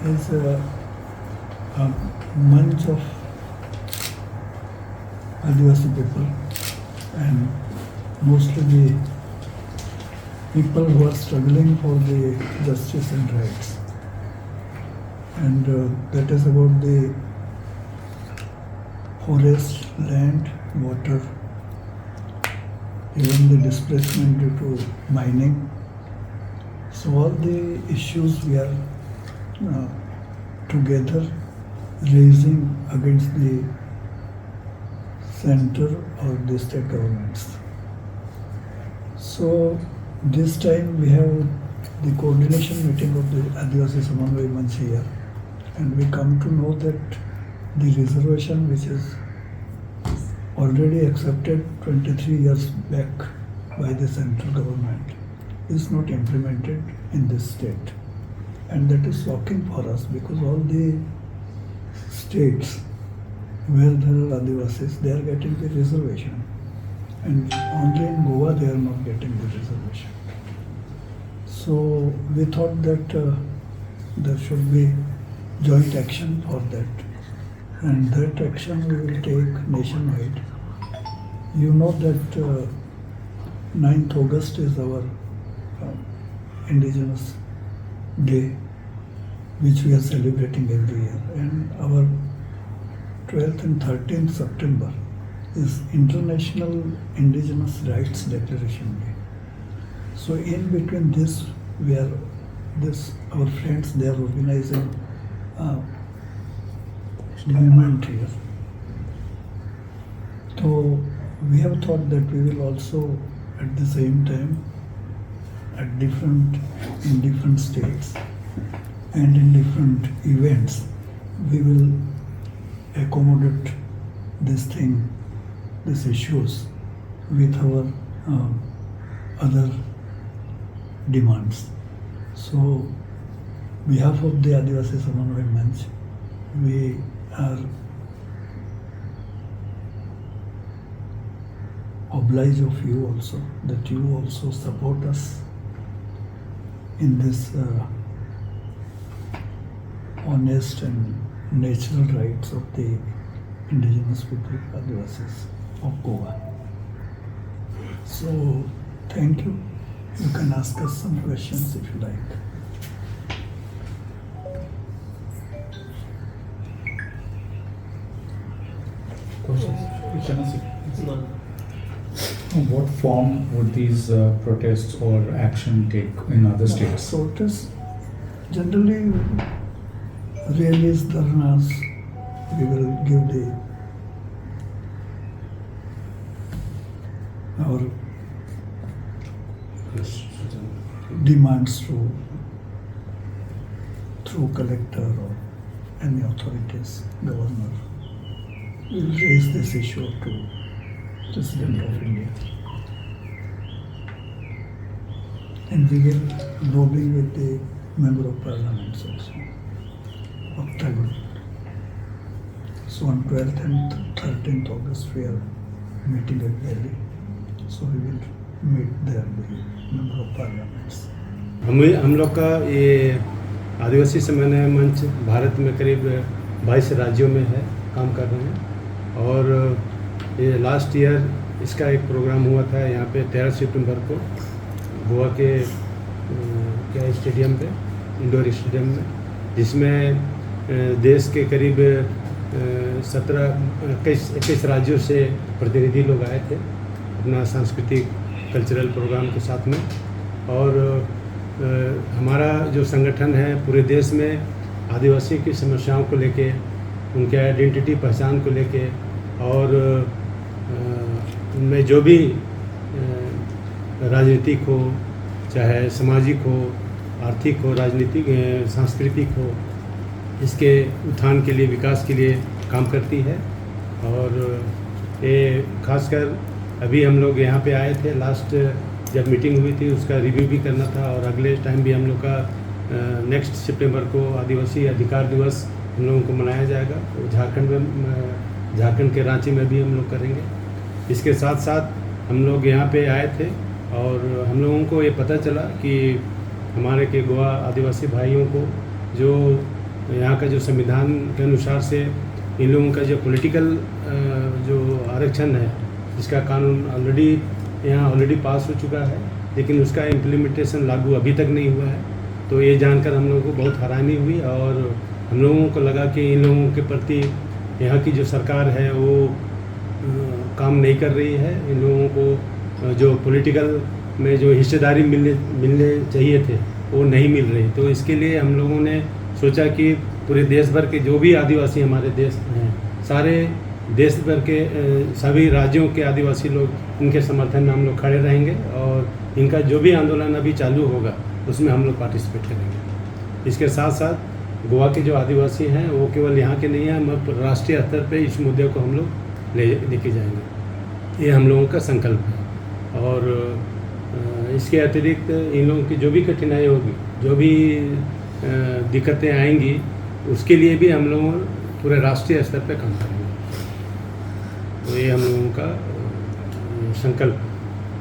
is a bunch of Adivasi people, and mostly the people who are struggling for the justice and rights. And that is about the forest, land, water, even the displacement due to mining. So all the issues we are together raising against the center or the state governments. So this time we have the coordination meeting of the Adivasi Samanvay Manch here, and we come to know that the reservation which is already accepted 23 years back by the central government is not implemented in this state. And that is shocking for us, because all the states where there are Adivasis, they are getting the reservation. And only in Goa they are not getting the reservation. So we thought that there should be joint action for that. And that action we will take nationwide. You know that 9th August is our Indigenous Day, which we are celebrating every year. And our 12th and 13th September is International Indigenous Rights Declaration Day. So in between this, our friends, they are organizing movement here. So we have thought that we will also at the same time in different states and in different events, we will accommodate these issues with our other demands. So, behalf of the Adivasi Samanvay Manch, we are obliged of you also, that you also support us in this honest and natural rights of the indigenous people, Adivasis of Goa. So, thank you. You can ask us some questions if you like. What form would these protests or action take in other states? Protests generally rallies, dharnas. We will give our demands through collector or any authorities, governor. We will raise this issue to President of India. And we will lobby with the Member of Parliament also of Tribunal. So on 12th and 13th August we are meeting at Delhi. So we will meet there the Member of Parliaments. हम लोग का ये आदिवासी समन्वय मंच भारत में करीब 22 राज्यों में है, काम कर रहे हैं। और ये लास्ट ईयर इसका एक प्रोग्राम हुआ था यहाँ पे 13 सितंबर को गोवा के क्या स्टेडियम पे, इंडोर स्टेडियम में, जिसमें देश के करीब 21 राज्यों से प्रतिनिधि लोग आए थे अपना सांस्कृतिक कल्चरल प्रोग्राम के साथ में। और हमारा जो संगठन है पूरे देश में आदिवासी की समस्याओं को लेके, उनके आइडेंटिटी पहचान को लेके, और उनमें जो भी राजनीतिक हो, चाहे सामाजिक हो, आर्थिक हो, राजनीतिक सांस्कृतिक हो, इसके उत्थान के लिए, विकास के लिए काम करती है। और ये खासकर अभी हम लोग यहाँ पे आए थे, लास्ट जब मीटिंग हुई थी उसका रिव्यू भी करना था। और अगले टाइम भी हम लोग का नेक्स्ट सितंबर को आदिवासी अधिकार दिवस हम लोगों को मनाया जाएगा। तो झारखंड के रांची में भी हम लोग करेंगे। इसके साथ साथ हम लोग यहाँ पे आए थे और हम लोगों को ये पता चला कि हमारे के गोवा आदिवासी भाइयों को जो यहाँ का जो संविधान के अनुसार से इन लोगों का जो पॉलिटिकल जो आरक्षण है, इसका कानून ऑलरेडी पास हो चुका है, लेकिन उसका इम्प्लीमेंटेशन लागू अभी तक नहीं हुआ है। तो ये जानकर हम लोगों को बहुत हैरानी हुई और हम लोगों को लगा कि इन लोगों के प्रति यहाँ की जो सरकार है वो काम नहीं कर रही है। इन लोगों को जो पॉलिटिकल में जो हिस्सेदारी मिलने चाहिए थे वो नहीं मिल रही। तो इसके लिए हम लोगों ने सोचा कि पूरे देश भर के जो भी आदिवासी हमारे देश हैं, सारे देश भर के सभी राज्यों के आदिवासी लोग इनके समर्थन में हम लोग खड़े रहेंगे और इनका जो भी आंदोलन अभी चालू होगा उसमें हम लोग पार्टिसिपेट करेंगे। इसके साथ साथ गोवा के जो आदिवासी हैं वो केवल यहाँ के नहीं हैं, हम राष्ट्रीय स्तर पे इस मुद्दे को हम लोग लेके जाएंगे। ये हम लोगों का संकल्प है। और इसके अतिरिक्त इन लोगों की जो भी कठिनाई होगी, जो भी दिक्कतें आएंगी, उसके लिए भी हम लोग पूरे राष्ट्रीय स्तर पे काम करेंगे। तो ये हम लोगों का संकल्प है।